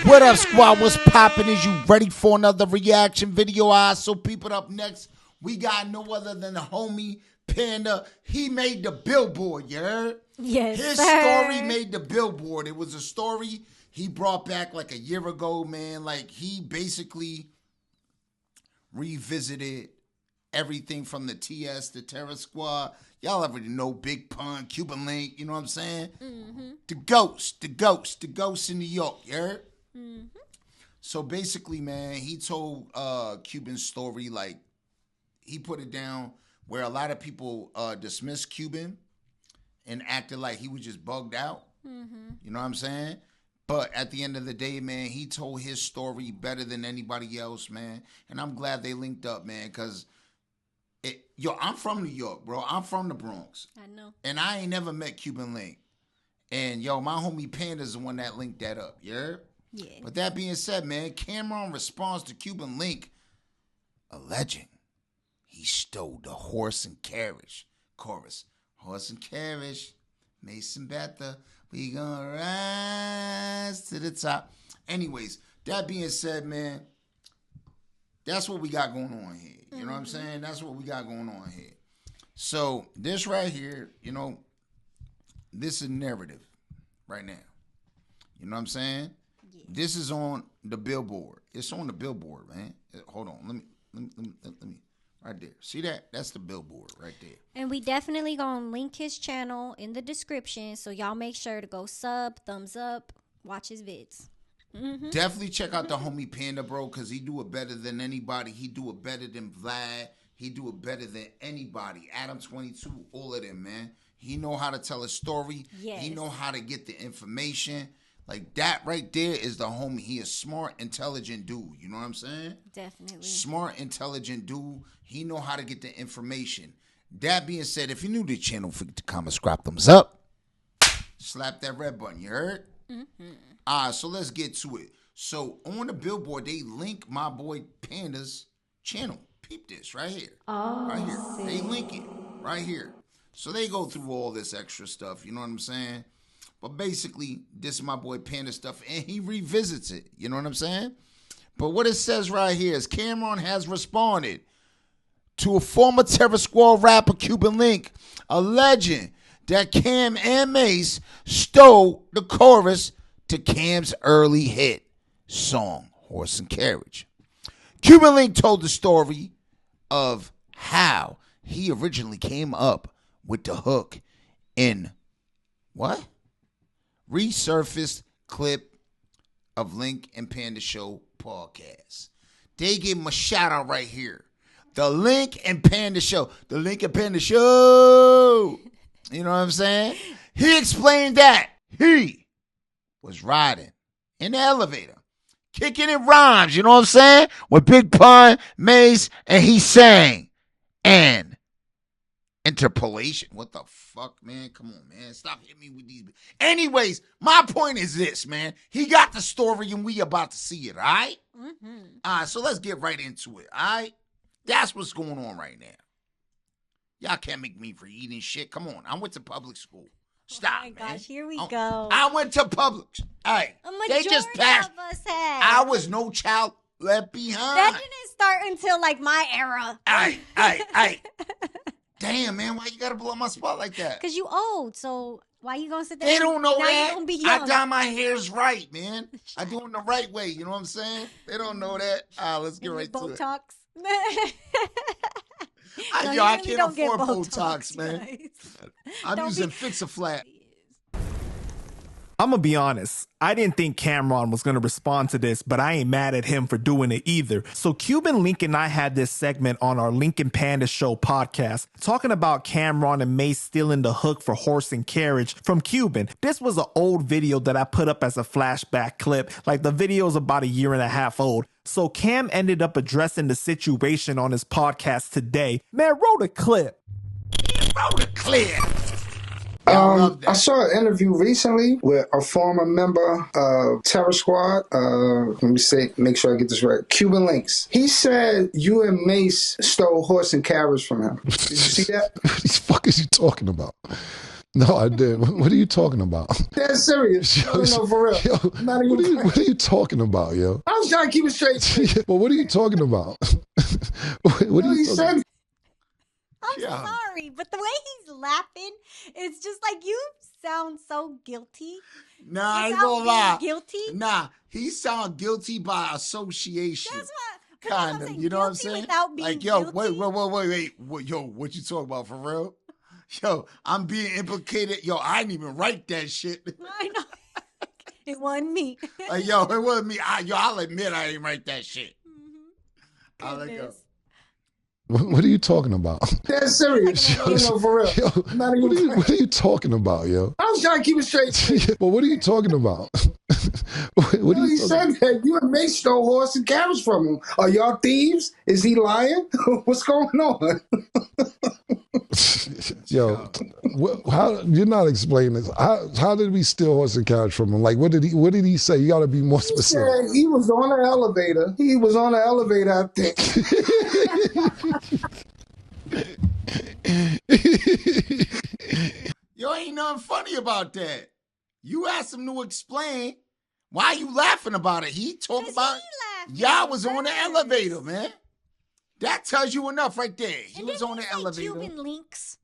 What up, squad? What's poppin'? Is you ready for another reaction video? So people, up next, we got no other than the homie Panda. He made the billboard, you heard? Yes, His sir. story made the billboard. It was a story he brought back like a year ago, man. Like, he basically revisited everything from the TS, the Terror Squad. Y'all already know Big Pun, Cuban Link, you know what I'm saying? Mm-hmm. The ghost in New York, you heard? Mm-hmm. So basically, man, he told Cuban's story, like, he put it down where a lot of people dismissed Cuban and acted like he was just bugged out. Mm-hmm. You know what I'm saying? But at the end of the day, man, he told his story better than anybody else, man. And I'm glad they linked up, man, because, I'm from New York, bro. I'm from the Bronx. I know. And I ain't never met Cuban Link. And, my homie Panda's the one that linked that up, you heard? Yeah. But that being said, man, Cameron responds to Cuban Link, alleging he stole the horse and carriage chorus. Horse and carriage, Mason Betha, we gonna rise to the top. Anyways, that being said, man, that's what we got going on here. You know what I'm saying? That's what we got going on here. So this right here, this is narrative right now. You know what I'm saying? Yeah. This is on the billboard. It's on the billboard, man. Hold on. Let me. Right there. See that? That's the billboard right there. And we definitely gonna link his channel in the description, so y'all make sure to go sub, thumbs up, watch his vids. Mm-hmm. Definitely check out the homie Panda, bro, because he do it better than anybody. He do it better than Vlad. He do it better than anybody. Adam 22, all of them, man. He know how to tell a story. Yes. He know how to get the information. Like, that right there is the homie. He is smart, intelligent dude. You know what I'm saying? Definitely. Smart, intelligent dude. He know how to get the information. That being said, if you're new to the channel, don't forget to comment, subscribe, thumbs up. Slap that red button, you heard? Mm-hmm. All right, so let's get to it. So on the billboard, they link my boy Panda's channel. Peep this right here. Oh, right here. They link it right here. So they go through all this extra stuff. You know what I'm saying? But basically, this is my boy Panda stuff, and he revisits it. You know what I'm saying? But what it says right here is Cameron has responded to a former Terror Squad rapper, Cuban Link, alleging that Cam and Mace stole the chorus to Cam's early hit song, Horse and Carriage. Cuban Link told the story of how he originally came up with the hook in what? Resurfaced clip of Link and Panda Show podcast. They give him a shout out right here. The Link and Panda Show. The Link and Panda Show. You know what I'm saying? He explained that he was riding in the elevator, kicking in rhymes, you know what I'm saying? With Big Pun, Mace, and he sang. And interpolation. What the fuck, man? Come on, man. Stop hitting me with these. Anyways, my point is this, man. He got the story and we about to see it, all right? Mm-hmm. All right, so let's get right into it, all right? That's what's going on right now. Y'all can't make me for eating shit. Come on. I went to public school. Stop, oh my man. Gosh, here we go. I went to public. All right. They just passed. Of us had. I was no child left behind. That didn't start until, like, my era. All right. Damn, man, why you gotta blow my spot like that? Because you old, so why you gonna sit there? They don't know now that. You gonna be young. I dye my hairs right, man. I do it the right way, you know what I'm saying? They don't know that. Let's get right to it. Botox? I can't afford Botox, man. I'm using Fix-A-Flat. I'm going to be honest. I didn't think Cameron was going to respond to this, but I ain't mad at him for doing it either. So Cuban Link and I had this segment on our Link and Panda Show podcast talking about Cameron and Mace stealing the hook for Horse and Carriage from Cuban. This was an old video that I put up as a flashback clip. Like, the video is about a year and a half old. So Cam ended up addressing the situation on his podcast today. Man, roll the clip. I saw an interview recently with a former member of Terror Squad. Let me make sure I get this right. Cuban Links. He said you and Mace stole Horse and Carriage from him. Did you see that? What the fuck is you talking about? No, I did. What are you talking about? That's serious. Yo, No, for real. Yo, Not even what are you talking about, yo? I was trying to keep it straight. Well, what are you talking about? what are you talking about? I'm sorry, but the way he's laughing, it's just like you sound so guilty. Nah, I ain't gonna lie. Guilty? Nah, he sound guilty by association. That's what. Kind of. You know what I'm saying? Without being like, yo, guilty? wait. Yo, what you talking about for real? Yo, I'm being implicated. Yo, I didn't even write that shit. I know. It wasn't me. Yo, it wasn't me. I'll admit I didn't write that shit. Mm-hmm. I'll let go. What are you talking about? That's serious. No, for real. Yo, what are you talking about, yo? I was trying to keep it straight. Well, what are you talking about? what are you said that you and Mace stole horse and carriage from him. Are y'all thieves? Is he lying? What's going on? Yo, how you're not explaining this? How did we steal horse and carriage from him? Like, what did he say? You got to be more specific. He said he was on an elevator. He was on an elevator, I think. Yo, ain't nothing funny about that. You asked him to explain. Why you laughing about it? He talked about y'all was on the elevator, man. That tells you enough right there. He was on the elevator. Cuban links.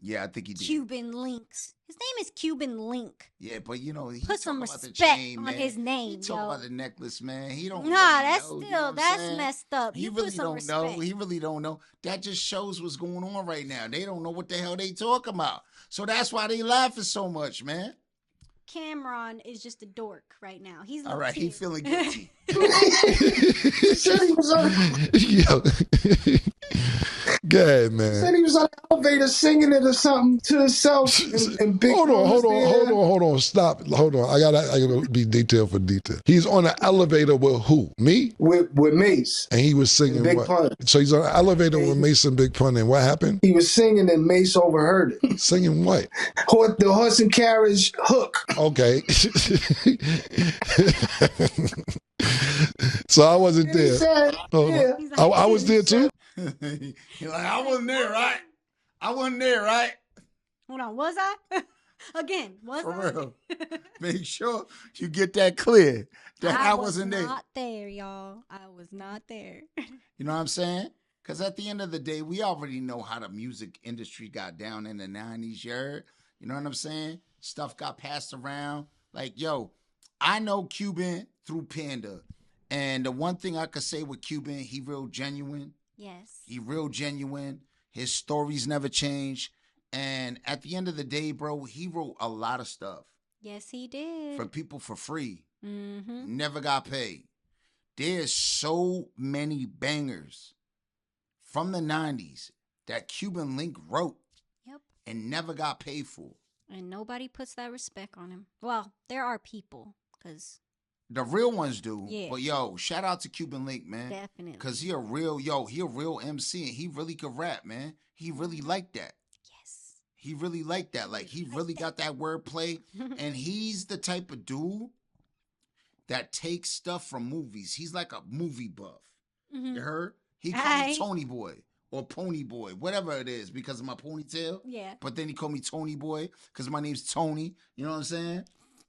Yeah, I think he did. Cuban links. His name is Cuban Link. Yeah, but you know, he put some respect respect chain, on man. his name. He talk about the necklace, man. He don't. Nah, really that's know, still you know that's messed up. He really don't know. He really don't know. That just shows what's going on right now. They don't know what the hell they talk about. So that's why they laughing so much, man. Cameron is just a dork right now. He's all right. He feeling guilty. Yo. Go ahead, man. Said he was on the elevator singing it or something to himself. And big hold on. Stop. Hold on. I gotta be detailed for detail. He's on an elevator with who? Me? With Mace. And he was singing Big what? Pun. So he's on an elevator with Mace and Big Pun. And what happened? He was singing and Mace overheard it. Singing what? The horse and carriage hook. Okay. So I wasn't there. Said, yeah. I was there too? You're like, I wasn't there, right? Hold on, was I? Again, was For I? real. Make sure you get that clear. That I wasn't there. I was not there, y'all. I was not there. You know what I'm saying? Because at the end of the day, we already know how the music industry got down in the 90s, you heard? You know what I'm saying? Stuff got passed around. Like, yo, I know Cuban through Panda. And the one thing I could say with Cuban, he real genuine. Yes. He real genuine. His stories never change. And at the end of the day, bro, he wrote a lot of stuff. Yes, he did. For people for free. Mm-hmm. Never got paid. There's so many bangers from the 90s that Cuban Link wrote. Yep. And never got paid for. And nobody puts that respect on him. Well, there are people, because... The real ones do. Yeah. But, yo, shout out to Cuban Link, man. Definitely. Because he a real MC, and he really could rap, man. He really liked that. Yes. He really liked that. Like, he really got that wordplay. And he's the type of dude that takes stuff from movies. He's like a movie buff. Mm-hmm. You heard? He called me Tony Boy or Pony Boy, whatever it is, because of my ponytail. Yeah. But then he called me Tony Boy because my name's Tony. You know what I'm saying?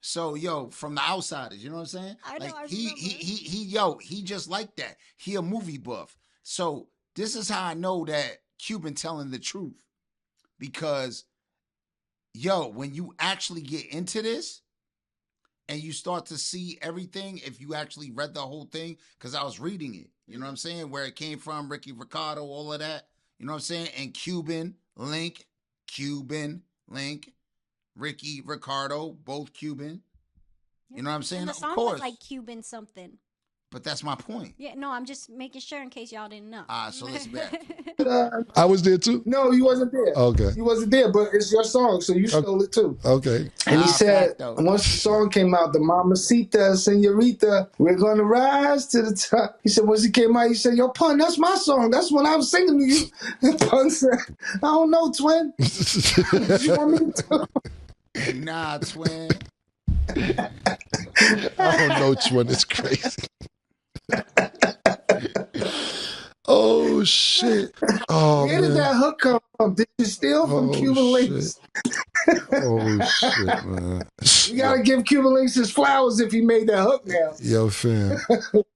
So, yo, from the outsiders, you know what I'm saying? I know, like, he just like that. He a movie buff. So this is how I know that Cuban telling the truth. Because, yo, when you actually get into this and you start to see everything, if you actually read the whole thing, because I was reading it, you know what I'm saying? Where it came from, Ricky Ricardo, all of that. You know what I'm saying? And Cuban Link, Ricky Ricardo, both Cuban. You know what I'm saying? And the song was like Cuban something. But that's my point. Yeah, no, I'm just making sure in case y'all didn't know. So let's back. I was there too? No, you wasn't there. Okay. You wasn't there, but it's your song, so you stole it too. Okay. And he said, once the song came out, the Mamacita, Senorita, we're going to rise to the top. He said, once it came out, he said, yo, Pun, that's my song. That's when I was singing to you. And Pun said, I don't know, twin. You want me to Nah, twin. I don't know, twin. It's crazy. Oh, shit. Oh Where did man. that hook come from? Did you steal from Cuban Links? Oh shit, man. You gotta give Cuban Links his flowers if he made that hook now. Yo, fam.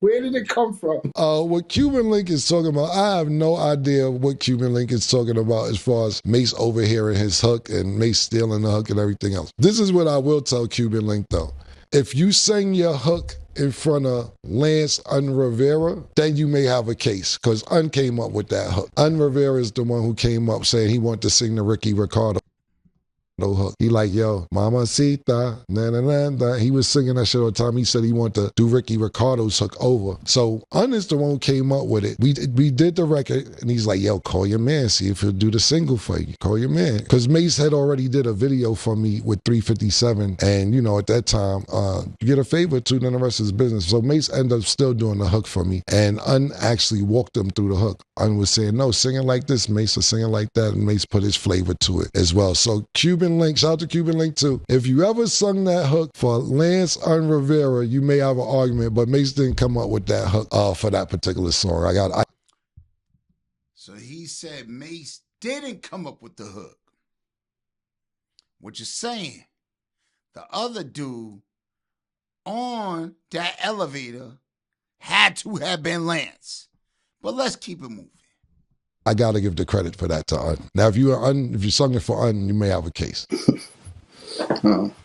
Where did it come from? What Cuban Link is talking about, I have no idea what Cuban Link is talking about as far as Mace overhearing his hook and Mace stealing the hook and everything else. This is what I will tell Cuban Link though. If you sing your hook in front of Lance Rivera, then you may have a case, because came up with that hook. Rivera is the one who came up saying he wanted to sing the Ricky Ricardo hook. He like, yo, mamacita, na na na na. He was singing that shit all the time. He said he wanted to do Ricky Ricardo's hook over. So is the one who came up with it. We did the record, and he's like, yo, call your man, see if he'll do the single for you. Call your man. Because Mace had already did a video for me with 357, and you know, at that time, you get a favor too, then the rest is business. So Mace ended up still doing the hook for me, and actually walked him through the hook. Was saying, no, sing it like this, Mace, or sing it like that, and Mace put his flavor to it as well. So Cuban Link, shout out to Cuban Link too. If you ever sung that hook for Lance Rivera, you may have an argument, but Mace didn't come up with that hook for that particular song. So he said Mace didn't come up with the hook. What you're saying, the other dude on that elevator had to have been Lance. But let's keep it moving. I gotta give the credit for that to Un. Now, if you sung it for Un, you may have a case.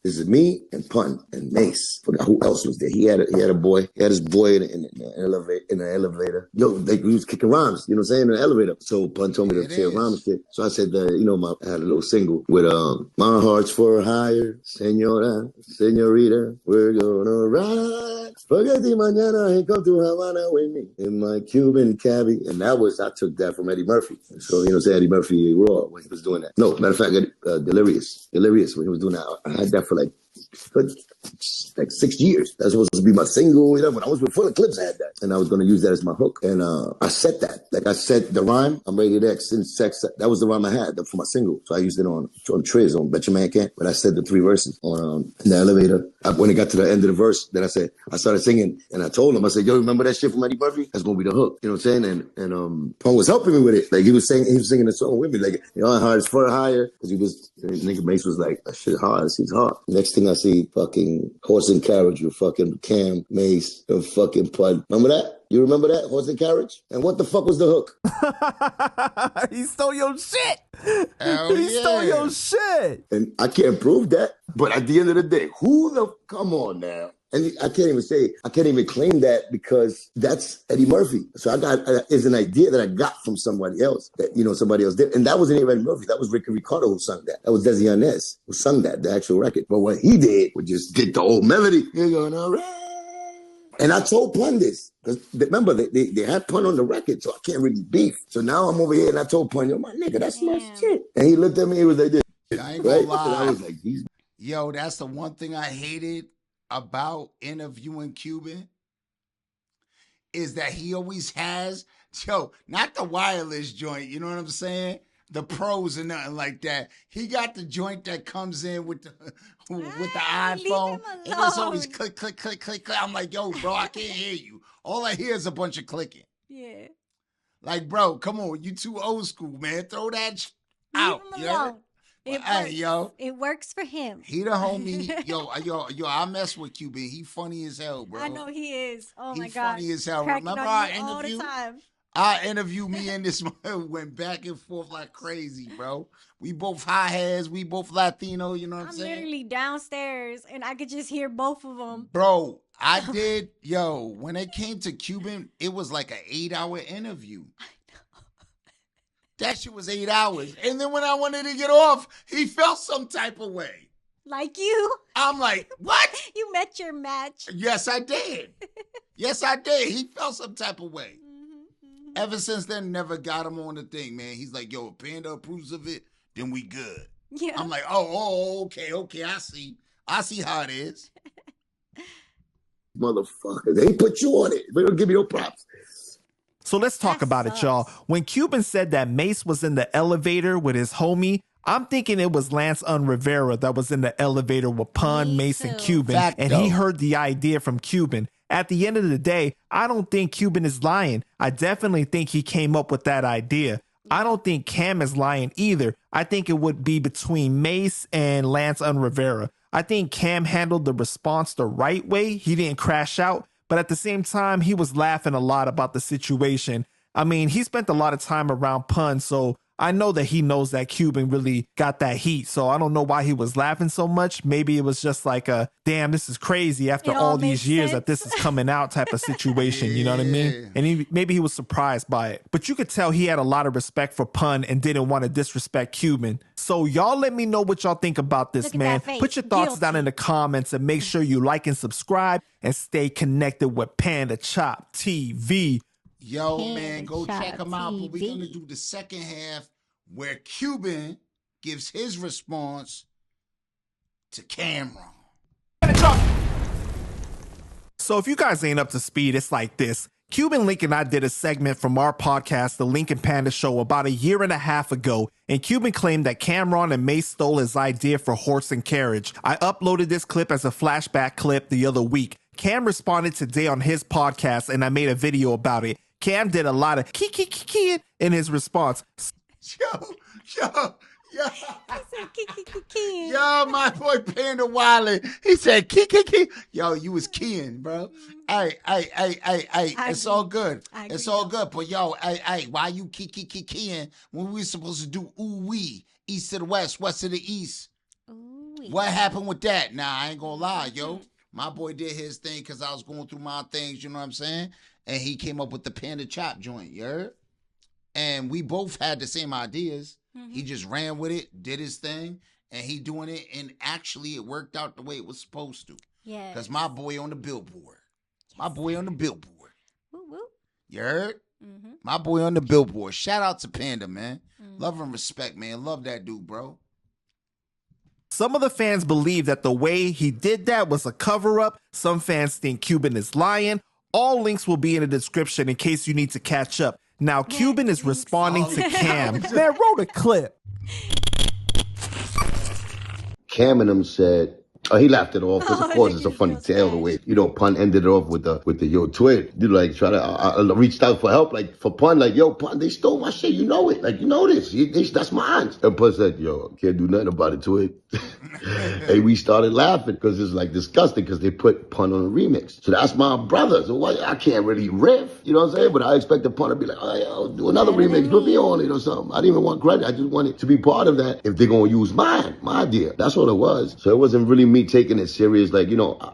This is me and Pun and Mace. Forgot who else was there. He had a boy. He had his boy in the elevator. Yo, we was kicking rhymes. You know what I'm saying, in the elevator. So Pun told me to say a rhyme and shit. So I said that, you know, I had a little single with my heart's for hire, senora, senorita, we're gonna ride. Spaghetti mañana and come to Havana with me in my Cuban cabbie. And I took that from Eddie Murphy. So, you know, say Eddie Murphy Raw when he was doing that. No, matter of fact, Delirious when he was doing that. I had that for like 6 years. That was supposed to be my single. You know, when I was before the clips, I had that, and I was going to use that as my hook. And I set that. Like I said, the rhyme, I'm rated X in sex. That was the rhyme I had for my single. So I used it on Triz on Bet Your Man Can't. But I said the 3 verses on in the elevator. When it got to the end of the verse, then I started singing, and I told him, I said, yo, remember that shit from Eddie Murphy? That's going to be the hook. You know what I'm saying? And Pong was helping me with it. Like he was singing the song with me. Like, you know, hard for higher. Because nigga Mace was like, that shit hard. This is hard. Next thing I see, fucking Horse and Carriage with fucking Cam, Mace, and fucking Pud. Remember that? You remember that? Horse and Carriage? And what the fuck was the hook? He stole your shit. He stole your shit. And I can't prove that. But at the end of the day, come on now. And I can't even claim that because that's Eddie Murphy. So I got, is an idea that I got from somebody else that, you know, somebody else did. And that wasn't even Eddie Murphy. That was Ricky Ricardo who sung that. That was Desi Arnaz who sung that, the actual record. But what he did was just get the old melody. You're gonna ride. And I told Pun this. Because remember, they had Pun on the record, so I can't really beef. So now I'm over here and I told Pun, yo, my nigga, that's my shit. And he looked at me, he was like this. I ain't gonna Right? lie. And I was like, Yo, that's the one thing I hated about interviewing Cuban is that he always has, not the wireless joint, you know what I'm saying? The pros and nothing like that. He got the joint that comes in with the iPhone, and it's always click, click, click, click, click. I'm like, yo, bro, I can't hear you. All I hear is a bunch of clicking. Yeah. Like, bro, come on, you too old school, man. Throw that out. Leave him alone. It works for him. He the homie. Yo, I mess with Cuban. He funny as hell, bro. I know he is. Oh my He God. funny as hell. Cracking Remember on our you all the interview? time. Our interview, me and this man went back and forth like crazy, bro. We both high heads. We both Latino. You know what I'm saying? I'm literally downstairs and I could just hear both of them. Bro, I did. Yo, when it came to Cuban, it was like an 8-hour interview. That shit was 8 hours. And then when I wanted to get off, he felt some type of way. Like you? I'm like, what? You met your match. Yes, I did. Yes, I did. He felt some type of way. Ever since then, never got him on the thing, man. He's like, yo, if Panda approves of it, then we good. Yeah. I'm like, okay, I see. I see how it is. motherfucker, they put you on it. They don't give you no props. So let's talk about it, y'all. When Cuban said that Mace was in the elevator with his homie, I'm thinking it was Lance Rivera that was in the elevator with Pun, Mace, and Cuban. And he heard the idea from Cuban. at the end of the day, I don't think Cuban is lying. I definitely think he came up with that idea. I don't think Cam is lying either. I think it would be between Mace and Lance Rivera. I think Cam handled the response the right way. He didn't crash out, but at the same time, he was laughing a lot about the situation. I mean, he spent a lot of time around Pun, so I know that he knows that Cuban really got that heat. So I don't know why he was laughing so much. Maybe it was just like a, damn, this is crazy after all these years that this is coming out type of situation. You know what I mean? And maybe he was surprised by it. But you could tell he had a lot of respect for Pun and didn't want to disrespect Cuban. So y'all let me know what y'all think about this, man. Put your thoughts down in the comments and make sure you like and subscribe and stay connected with Panda Chop TV. Yo, man, go check him out. But we're going to do the second half where Cuban gives his response to Cameron. So if you guys ain't up to speed, it's like this. Cuban Link and I did a segment from our podcast, The Link and Panda Show, about 1.5 years ago, and Cuban claimed that Cameron and Mace stole his idea for Horse and Carriage. I uploaded this clip as a flashback clip the other week. Cam responded today on his podcast, and I made a video about it. Cam did a lot of kiki in his response. Yo, my boy Panda Wiley. He said kiki. Yo, you was keying, bro. Hey, it's all good. It's all good. But yo, hey, why you keying when we supposed to do ooh-wee, east to the west, west to the east? Ooh-wee. What happened with that? Nah, I ain't gonna lie, yo. My boy did his thing because I was going through my things, you know what I'm saying? And he came up with the Panda Chop joint, you heard? And we both had the same ideas. Mm-hmm. He just ran with it, did his thing, and he doing it, and actually it worked out the way it was supposed to. Yeah. Because my boy on the billboard. Yes. My boy on the billboard. Woo woo. You heard? Mm-hmm. My boy on the billboard. Shout out to Panda, man. Mm-hmm. Love and respect, man. Love that dude, bro. Some of the fans believe that the way he did that was a cover-up. Some fans think Cuban is lying. All links will be in the description in case you need to catch up. Now, Cuban is responding to Cam. Man, roll the clip. Cam and him said, he laughed it off because, of course, it's a funny tale the way, Pun ended it off with the yo, twin. You like, try to, I reached out for help, like, for Pun, like, yo, Pun, they stole my shit, you know it. Like, you know this. That's mine. And Pun said, yo, can't do nothing about it, twin. And we started laughing because it's like disgusting because they put Pun on a remix. So that's my brother. So I can't really riff, you know what I'm saying? But I expect the Pun to be like, oh, yo, do another remix, put me on it or something. I didn't even want credit. I just wanted to be part of that if they're going to use my idea. That's what it was. So it wasn't really me taking it serious. Like,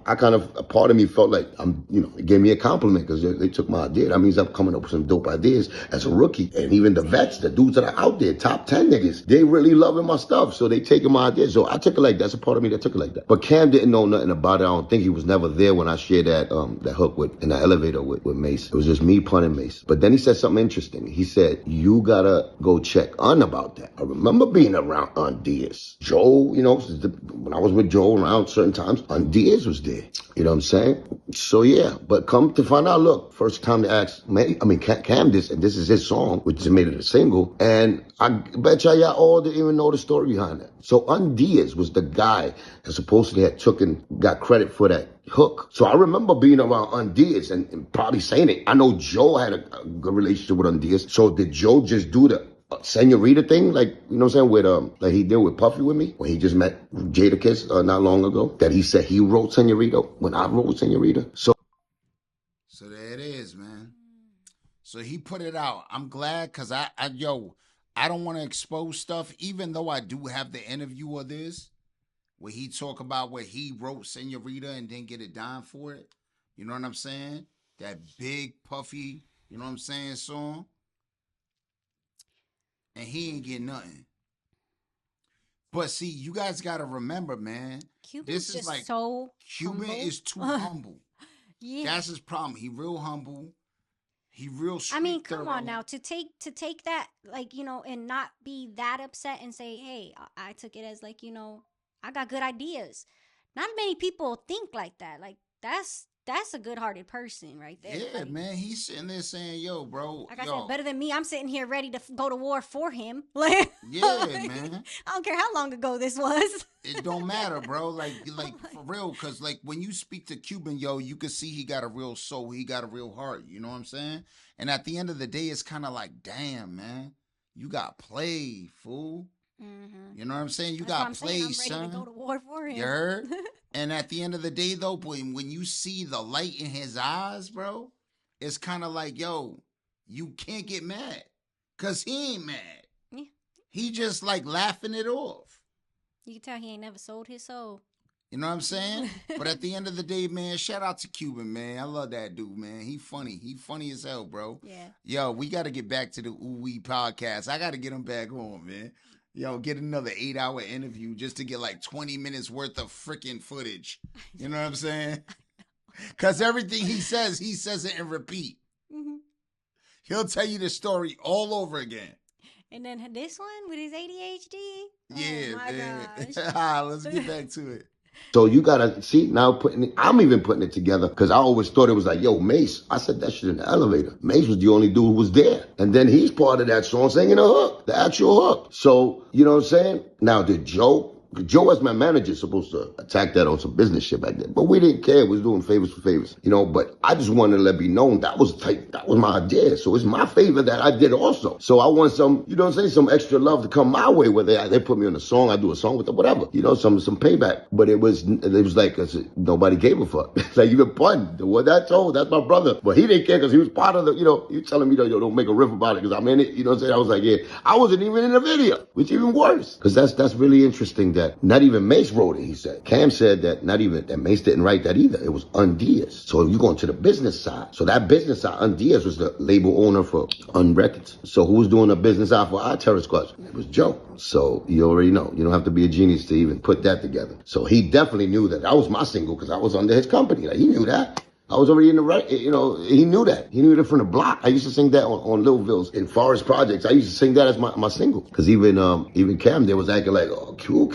I kind of, a part of me felt like it gave me a compliment because they took my idea. That means I'm coming up with some dope ideas as a rookie. And even the vets, the dudes that are out there, top 10 niggas, they really loving my stuff. So they taking my ideas. So I took it like that's a part of me that took it like that. But Cam didn't know nothing about it. I don't think he was never there when I shared that hook in the elevator with Mace. It was just me, Pun, and Mace. But then he said something interesting. He said, you gotta go check about that. I remember being around Diaz. Joe, when I was with Joe around certain times, Diaz was there. You know what I'm saying? So yeah, but come to find out, look, first time to ask Cam this, and this is his song, which just made it a single. And I bet y'all all didn't even know the story behind that. So Diaz was the guy that supposedly had got credit for that hook. So I remember being around Diaz and probably saying it. I know Joe had a good relationship with Diaz. So did Joe just do the Senorita thing, like, you know what I'm saying, with like he did with Puffy with me when he just met Jadakiss not long ago, that he said he wrote Senorita when I wrote Senorita. So there it is, man. So he put it out. I'm glad because I don't want to expose stuff, even though I do have the interview of this where he talk about where he wrote Senorita and didn't get a dime for it. You know what I'm saying? That big Puffy, you know what I'm saying, song. And he ain't get nothing. But see, you guys got to remember, man. Cuban's this is like so Cuban humble. is too humble. Yeah, that's his problem. He real humble. He real. I mean, come on now, to take that, like, and not be that upset and say, hey, I took it as like, I got good ideas. Not many people think like that. Like that's that's a good-hearted person right there. Yeah, man. He's sitting there saying, yo, bro. Like I yo. said, better than me. I'm sitting here ready to go to war for him. Like, Yeah, man. I don't care how long ago this was. It don't matter, bro. Like for real, because like when you speak to Cuban, yo, you can see he got a real soul. He got a real heart. You know what I'm saying? And at the end of the day, it's kind of like, damn, man, you got played, fool. Mm-hmm. You know what I'm saying? You That's got I'm played, saying. I'm ready to go to war for him. You heard? And at the end of the day, though, when you see the light in his eyes, bro, it's kind of like, yo, you can't get mad. Because he ain't mad. Yeah. He just like laughing it off. You can tell he ain't never sold his soul. You know what I'm saying? But at the end of the day, man, shout out to Cuban, man. I love that dude, man. He funny. He funny as hell, bro. Yeah. Yo, we got to get back to the Ooh Wee podcast. I got to get him back on, man. Yo, get another 8-hour interview just to get like 20 minutes worth of freaking footage. You know what I'm saying? Because everything he says it in repeat. Mm-hmm. He'll tell you the story all over again. And then this one with his ADHD. Yeah, oh my man. gosh. Let's get back to it. So you gotta see now I'm even putting it together because I always thought it was like, yo, Mace. I said that shit in the elevator. Mace was the only dude who was there. And then he's part of that song singing the hook, the actual hook. So, you know what I'm saying? Now did Joe as my manager is supposed to attack that on some business shit back then. But we didn't care. We was doing favors for favors, you know, but I just wanted to let it be known that was my idea. So it's my favor that I did also. So I want some, you know what I'm saying, some extra love to come my way where they put me on a song. I do a song with them, whatever, you know, some payback. But it was like, nobody gave a fuck. Like even Pun, what that told, that's my brother. But he didn't care because he was part of the, you know, you telling me, yo, don't make a riff about it because I'm in it. You know what I'm saying? I was like, yeah, I wasn't even in the video, which even worse. Because that's really interesting that not even Mace wrote it, he said. Cam said that that Mace didn't write that either. It was Undias. So you're going to the business side. So that business side, Undias was the label owner for Unrecords. So who was doing the business side for our Terror Squad? It was Joe. So you already know. You don't have to be a genius to even put that together. So he definitely knew that was my single because I was under his company. Like, he knew that. I was already in the right, you know, he knew that. He knew it from the block. I used to sing that on Littleville's in Forest Projects. I used to sing that as my single. Cause even Cam, they was acting like, oh, Q.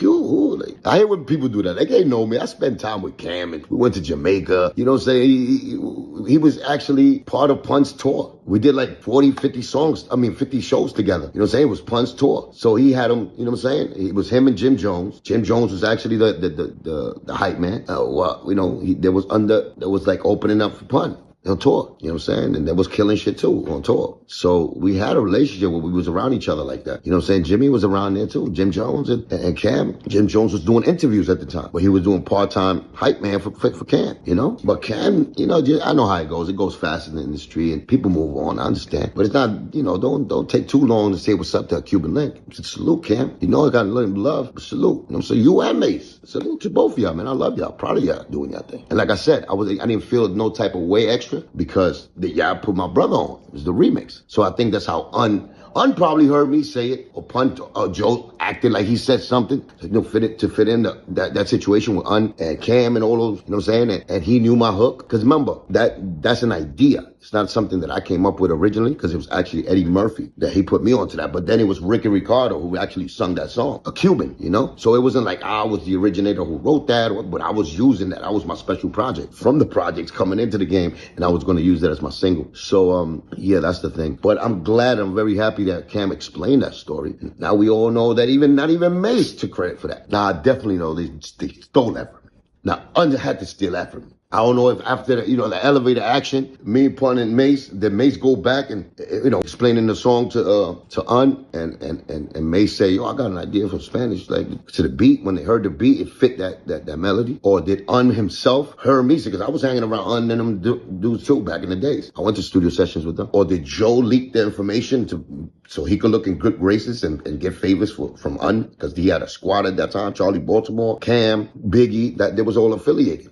Like, I hate when people do that. They can't know me. I spent time with Cam and we went to Jamaica. You know what I'm saying? He was actually part of Pun's tour. We did like 50 shows together. You know what I'm saying? It was Pun's tour. So he had him, you know what I'm saying? It was him and Jim Jones. Jim Jones was actually the hype man. Well, you know, there was like opening up for Pun on tour, you know what I'm saying? And that was killing shit too on tour. So we had a relationship where we was around each other like that. You know what I'm saying? Jimmy was around there too. Jim Jones and Cam. Jim Jones was doing interviews at the time, but he was doing part-time hype man for Cam, you know? But Cam, you know, I know how it goes. It goes fast in the industry and people move on. I understand. But it's not, you know, don't take too long to say what's up to a Cuban Link. Salute, Cam. You know I got a little love, but salute. You know, so you and Mace. Salute to both of y'all, man. I love y'all. Proud of y'all doing y'all thing. And like I said, I didn't feel no type of way extra because y'all put my brother on. It was the remix. So I think that's how Un probably heard me say it, or Joe acted like he said something to fit in that situation with Un and Cam and all those, you know what I'm saying? And he knew my hook. Because remember, that's an idea. It's not something that I came up with originally because it was actually Eddie Murphy that he put me onto that. But then it was Ricky Ricardo who actually sung that song, a Cuban, you know? So it wasn't like I was the originator who wrote that, but I was using that. I was my special project from the projects coming into the game, and I was going to use that as my single. So, yeah, that's the thing. But I'm very happy that Cam explained that story. Now we all know that not even Mace took credit for that. Now I definitely know they stole that from me. Now Under had to steal that from me. I don't know if after the elevator action, me, Pun, and Mace, then Mace go back and, explaining the song to Un and Mace say, yo, I got an idea for Spanish, like to the beat. When they heard the beat, it fit that melody. Or did Un himself hear me? Because I was hanging around Un and them dudes too back in the days. I went to studio sessions with them. Or did Joe leak the information so he could look in good graces and get favors from Un? Because he had a squad at that time, Charlie Baltimore, Cam, Biggie, that they was all affiliated.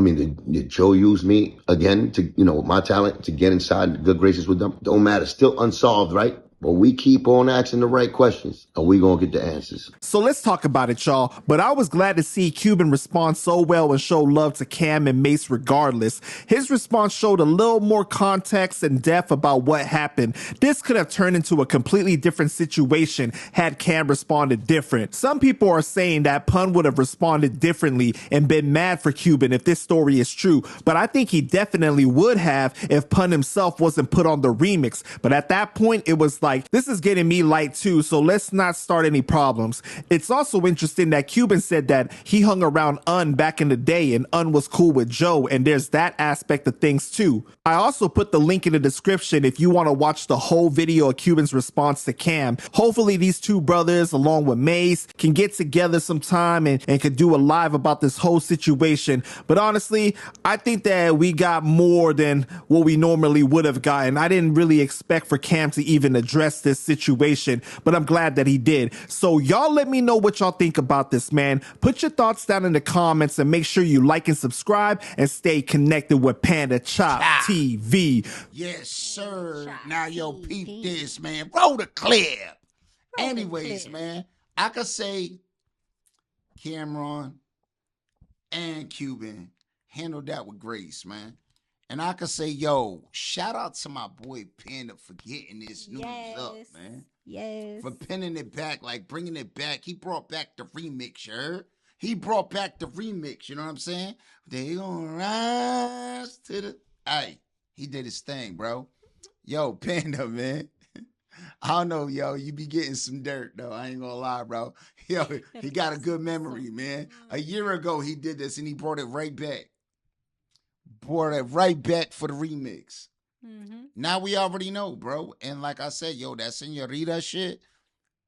Did Joe use me again to, my talent to get inside good graces with them? Don't matter. Still unsolved, right? But we keep on asking the right questions, and we gonna get the answers. So let's talk about it, y'all. But I was glad to see Cuban respond so well and show love to Cam and Mace regardless. His response showed a little more context and depth about what happened. This could have turned into a completely different situation had Cam responded different. Some people are saying that Pun would have responded differently and been mad for Cuban if this story is true. But I think he definitely would have if Pun himself wasn't put on the remix. But at that point, it was like, this is getting me light too, so let's not start any problems. It's also interesting that Cuban said that he hung around Un back in the day and Un was cool with Joe, and there's that aspect of things too. I also put the link in the description if you want to watch the whole video of Cuban's response to Cam. Hopefully these two brothers, along with Mace, can get together sometime and could do a live about this whole situation. But honestly, I think that we got more than what we normally would have gotten. I didn't really expect for Cam to even address this situation, but I'm glad that he did. So y'all let me know what y'all think about this, man. Put your thoughts down in the comments and make sure you like and subscribe and stay connected with Panda Chop TV. Yes, sir. Now, yo, peep this, man. Roll the clip. Anyways, man, I could say Cameron and Cuban handled that with grace, man. And I could say, yo, shout out to my boy Panda for getting this news up, man. Yes. For pinning it back, like bringing it back. He brought back the remix, you heard? He brought back the remix, you know what I'm saying? They gonna rise to the... Hey, he did his thing, bro. Yo, Panda, man. I don't know, yo. You be getting some dirt, though. I ain't gonna lie, bro. Yo, he got a good memory, man. A year ago, he did this, and he brought it right back. Brought it right back for the remix. Now we already know, bro. And like I said, yo, that senorita shit,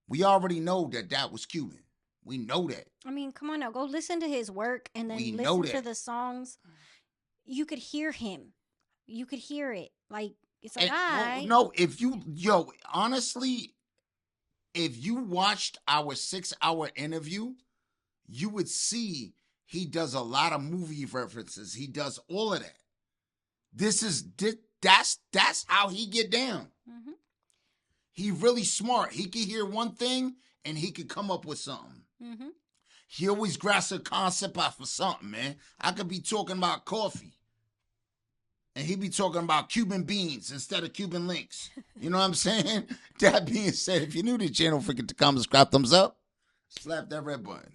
we already know that that was Cuban. We know that. I mean, come on now. Go listen to his work and then listen to the songs. You could hear him. You could hear it. Like, it's like, no, if you, yo, honestly, if you watched our 6-hour interview, you would see he does a lot of movie references. He does all of that. That's how he get down. He really smart. He can hear one thing and he could come up with something. He always grasps a concept off of something, man. I could be talking about coffee and he be talking about Cuban beans instead of Cuban links. You know what I'm saying? That being said, if you're new to the channel, don't forget to comment, subscribe, thumbs up, slap that red button.